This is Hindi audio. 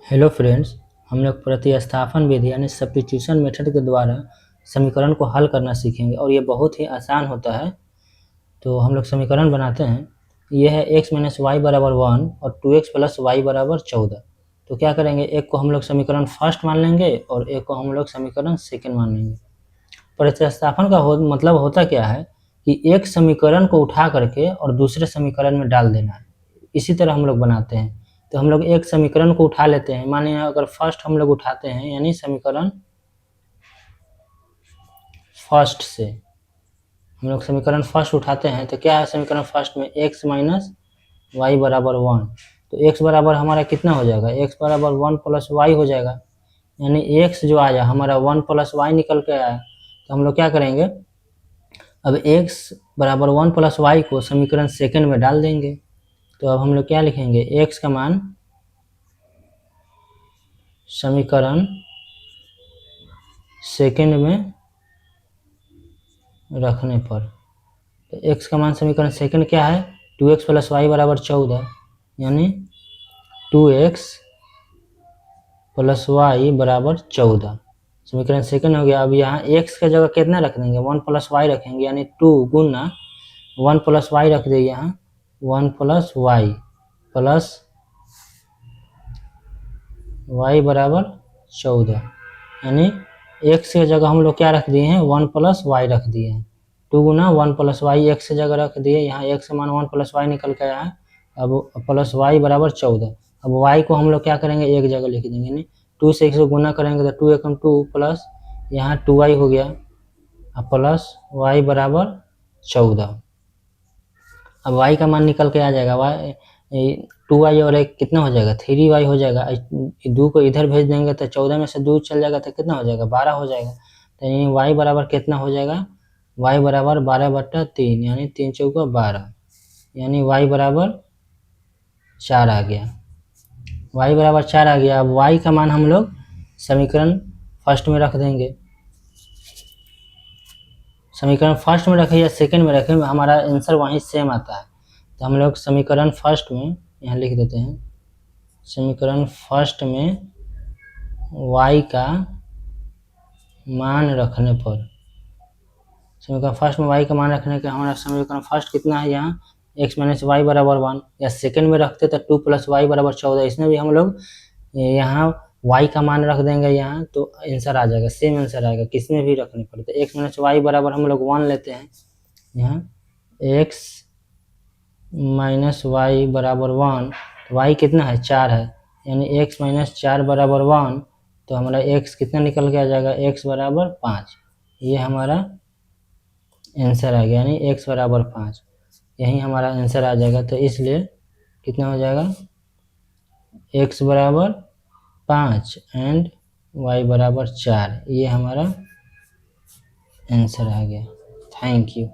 हेलो फ्रेंड्स, हम लोग प्रतिस्थापन विधि यानी सब्स्टिट्यूशन मेथड के द्वारा समीकरण को हल करना सीखेंगे और ये बहुत ही आसान होता है। तो हम लोग समीकरण बनाते हैं। ये है x माइनस वाई बराबर 1 और 2x प्लस वाई बराबर 14। तो क्या करेंगे, एक को हम लोग समीकरण फर्स्ट मान लेंगे और एक को हम लोग समीकरण सेकेंड मान लेंगे। प्रतिस्थापन का मतलब होता क्या है कि एक समीकरण को उठा करके और दूसरे समीकरण में डाल देना है। इसी तरह हम लोग बनाते हैं। तो हम लोग एक समीकरण को उठा लेते हैं। मानिए अगर फर्स्ट हम लोग उठाते हैं यानी समीकरण फर्स्ट से हम लोग समीकरण फर्स्ट उठाते हैं तो क्या है समीकरण फर्स्ट में x माइनस वाई बराबर 1। तो x बराबर हमारा कितना हो जाएगा, x बराबर 1 प्लस वाई हो जाएगा। यानी x जो आया हमारा 1 प्लस वाई निकल के आया। तो हम लोग क्या करेंगे, अब x बराबर 1 प्लस वाई को समीकरण सेकेंड में डाल देंगे। तो अब हम लोग क्या लिखेंगे, x का मान समीकरण सेकेंड में रखने पर, तो x का मान समीकरण सेकेंड क्या है, 2x प्लस वाई बराबर 14, यानी 2x प्लस वाई बराबर 14 समीकरण सेकेंड हो गया। अब यहाँ x का जगह कितना रख देंगे, 1 प्लस वाई रखेंगे, यानी 2 गुना 1 प्लस वाई रख दे, यहाँ 1 प्लस वाई प्लस वाई बराबर 14, यानी x की जगह हम लोग क्या रख दिए हैं, 1 प्लस वाई रख दिए हैं। 2 गुना 1 प्लस वाई x की जगह रख दिए, यहाँ x का मान 1 प्लस वाई निकल के आया है। अब प्लस वाई बराबर 14। अब y को हम लोग क्या करेंगे, एक जगह लिख देंगे, यानी 2 से 1 से गुना करेंगे तो 2 एकम 2 प्लस यहाँ 2y हो गया, अब प्लस y बराबर 14। अब y का मान निकल के आ जाएगा, y 2y और एक कितना हो जाएगा, 3y हो जाएगा। 2 को इधर भेज देंगे तो 14 में से 2 चल जाएगा तो कितना हो जाएगा, 12 हो जाएगा। तो यानी y बराबर कितना हो जाएगा, y बराबर 12/3, यानी 3 चौका 12, यानी y बराबर 4 आ गया। y बराबर 4 आ गया। अब y का मान हम लोग समीकरण फर्स्ट में रख देंगे। समीकरण फर्स्ट में रखें या सेकेंड में रखें, हमारा आंसर वहीं सेम आता है। तो हम लोग समीकरण फर्स्ट में यहाँ लिख देते हैं, समीकरण फर्स्ट में y का मान रखने पर, समीकरण फर्स्ट में y का मान रखने का हमारा समीकरण फर्स्ट कितना है, यहाँ x माइनस वाई बराबर 1, या सेकेंड में रखते तो 2 प्लस वाई बराबर 14। इसमें भी हम लोग यहाँ y का मान रख देंगे यहाँ, तो आंसर आ जाएगा, सेम आंसर आएगा किसमें भी रखने पर। तो x माइनस वाई बराबर हम लोग 1 लेते हैं, यहाँ x माइनस वाई बराबर 1, तो y कितना है, 4 है, यानी x माइनस 4 बराबर 1। तो हमारा x कितना निकल के आ जाएगा, x बराबर 5। ये हमारा आंसर आ गया, यानी x बराबर 5, यही हमारा आंसर आ जाएगा। तो इसलिए कितना हो जाएगा, x बराबर 5 एंड y बराबर 4, ये हमारा आंसर आ गया। Thank you.